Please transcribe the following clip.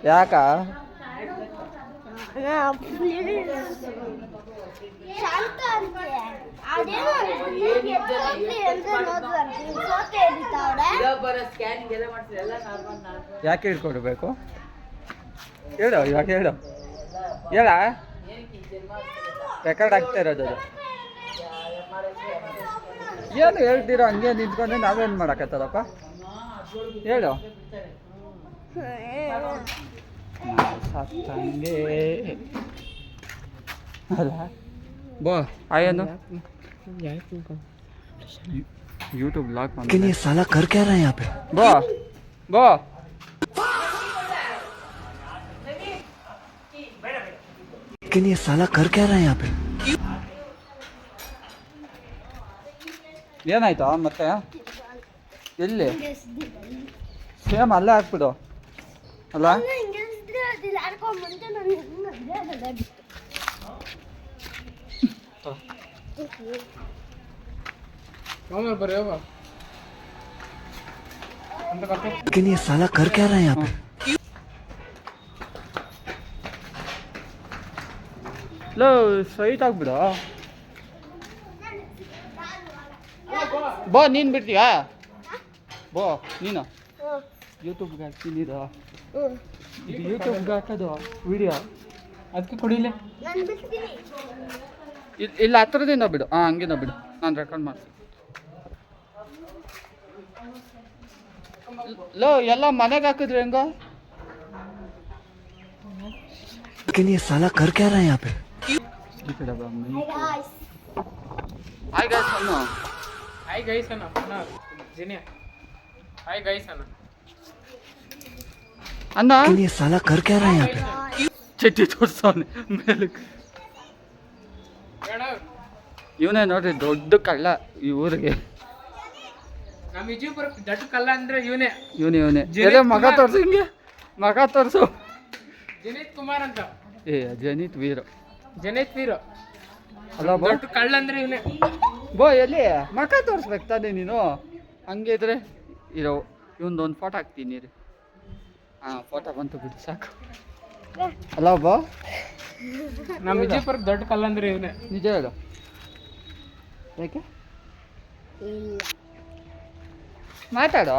ಯಾಕ ಯಾಕೆ ಹಿಡ್ಕೊಡ್ಬೇಕು ಹೇಳು ಇವಾಗ ಹೇಳು ಹೇಳ ರೆಕಾರ್ಡ್ ಆಗ್ತಾ ಇರೋದು ಅದು ಏನು ಹೇಳ್ತೀರೋ ಹಂಗೆ ನಿಂತ್ಕೊಂಡ್ರೆ ನಾವೇನು ಮಾಡೋಕ್ಕತ್ತದಪ್ಪ ಹೇಳು ಸತ್ತಂಗೆ ಅಲ್ಲ ಬೋ ಆಯನು यूट्यूब ब्लॉग लेकिन ये साला कर क्या रहा है यहाँ पे बो बो लेकिन ये साला कर क्या रहा है यहाँ पे ಏನಾಯ್ತು ಮತ್ತೆ ಎಲ್ಲಿ ಸೇಮ್ ಅಲ್ಲೇ ಹಾಕ್ಬಿಡು ಅಲ್ಲ लेकिन ये साला कर क्या रहा है यहाँ पे ಲೋ ಸೈಟ್ ಆಗ್ಬಿಡು ಬೋ ನೀನು ಬಿಡ್ತೀಯಾ ಬೋ ನೀನು ಯೂಟ್ಯೂಬ್ಗೆ ಹಾಕ್ತೀನಿ ಇದು ಯೂಟ್ಯೂಬ್ಗೆ ಹಾಕೋದು ವಿಡಿಯೋ ಅದಕ್ಕೆ ಕೊಡಿಲೆ ಇಲ್ಲ ಹತ್ರದಿಂದ ಬಿಡು ಹಾಂ ಹಂಗಿನ ಬಿಡು ನಾನು ರೆಕಾರ್ಡ್ ಮಾಡ್ತೀನಿ ಲೋ ಎಲ್ಲ ಮನೆಗೆ ಹಾಕಿದ್ರೆ ಹೆಂಗ लेकिन ये साला कर क्या रहा है यहाँ पे ಈ ಕಡೆ ಬಾ ಹಾಯ್ ಗಾಯ್ಸ್ ಅನ್ನು ಹಾಯ್ ಗೈಸ್ ಅಣ್ಣ ಜಿನಿಯಾ ಹಾಯ್ ಗೈಸ್ ಅಣ್ಣ ಅಣ್ಣ लेकिन ये साला कर क्या रहा है यहाँ पे ಚಟ್ಟಿ ತೋರ್ಸವನೆ ಮೇಲಕ್ಕೆ ಇವನೇ ನೋಡ್ರಿ ದೊಡ್ಡ ಕಳ್ಳ ಈ ಊರಿಗೆ ನಮ್ಮ ವಿಜಯಪುರ ದೊಡ್ಡ ಕಲ್ಲ ಅಂದ್ರೆ ಇವನೇ ಇವನೇ ಎಲ್ಲ ಮಗ ತೋರ್ಸು ಹಿಂಗೆ ಮಗ ತೋರ್ಸು ಜನಿತ್ ಕುಮಾರ್ ಅಂತ ಜನಿತ್ ವೀರ ಜನಿತ್ ವೀರ ಅಲ್ಲ ಬೋ ದೊಡ್ಡ ಕಳ್ಳ ಅಂದ್ರೆ ಇವನೇ ಬೋ ಎಲ್ಲಿ ಮಗ ತೋರಿಸ್ಬೇಕು ತಾನೆ ನೀನು ಹಂಗೆ ಇದ್ರೆ ಇರೋ ಇವೊಂದೊಂದು ಫೋಟೋ ಹಾಕ್ತೀನಿ ರೀ ಹಾಂ ಫೋಟೋ ಬಂತು ಬಿಡಿ ಸಾಕು ಅಲ್ಲ ಬೋ ನಮ್ಮ ವಿಜಯಪುರ ದೊಡ್ಡ ಕಲ್ಲ ಅಂದ್ರೆ ಇವನೇ ನಿಜ ಹೇಳು ಯಾಕೆ ಮಾತಾಡೋ